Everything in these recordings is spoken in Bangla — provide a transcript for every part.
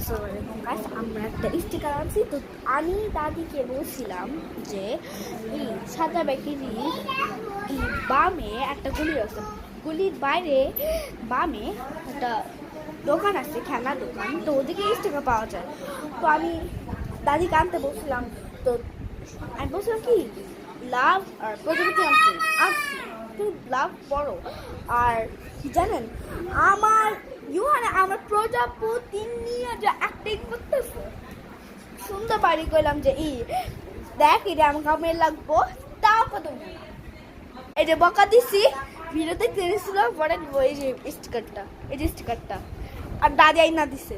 আসসালামু আলাইকুম গাইস, আমরা একটা স্টিকার আনছি। তো আমি দাদিকে বলছিলাম যে এই সাদা ব্যাগেরই বামে একটা গলি আছে, গলির বাইরে বামে একটা দোকান আছে, খেলনার দোকান। তো ওদিকে স্টিকার পাওয়া যায়। তো আমি দাদিকে আনতে বলছিলাম। তো আমি বলছিলাম কি লাভ আর প্রজাপতি আনছি কিন্তু লাভ বড়। আর জানেন আমার আমার প্রজাপতি নিয়ে যে অ্যাক্টিং করতেছে সুন্দর বাড়ি করলাম যে দেখ এটা আমার কামে লাগবো, তাও কত এই যে বকা দিছি ভিডিওতে টেনেছিল পরে এই যে স্টিকারটা আর দাদি আইনা দিছে।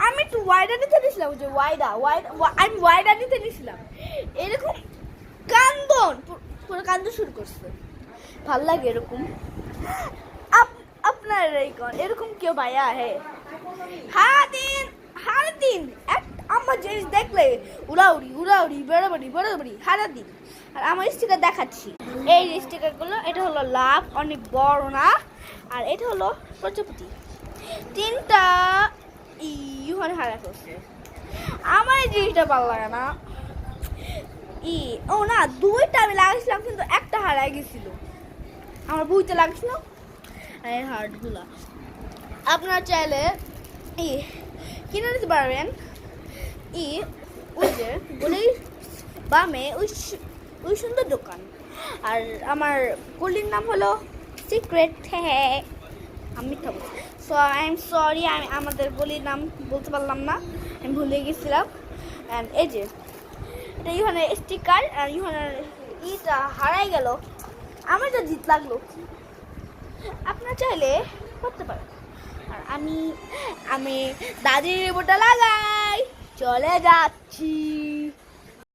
আমি একটু ওয়াইডা নিতে দিয়েছিলাম, যে আমি ওয়াইডা নিতে নিয়েছিলাম, এরকম পুরো কান্দন শুরু করছে। ভাল লাগে এরকম। আপনার এরকম কেউ ভাইয়া হে সারাদিন আমার জিনিস দেখলে উড়াউড়ি বেড়াবাড়ি সারাদিন। আর আমার স্টিকার দেখাচ্ছি, এই স্টিকারগুলো। এটা হলো লাভ, অনেক বড় না। আর এটা হলো প্রজাপতি, তিনটা ইউহানে হারা করছে। আমার এই জিনিসটা ভালো লাগে না। ও না, দুইটা আমি লাগাইছিলাম কিন্তু একটা হারাই গেছিল। আমার বইতে লাগছিল এই হার্টগুলা। আপনারা চাইলে কিনে নিতে পারবেন। ওই যে গলির বামে ওই সুন্দর দোকান। আর আমার গলির নাম হলো সিক্রেট। হ্যাঁ, আমি সো আই এম সরি, আমি আমাদের গলির নাম বলতে পারলাম না, আমি ভুলে গেছিলাম। অ্যান্ড এই যে এটা ইউহানের স্টিকার, আর ইউহানের ইটা হারাই গেল, আমার তো জিত লাগলো। আপনারা চাইলে করতে পারেন। আর আমি দাদির রিমোটটা লাগাই চলে যাচ্ছি।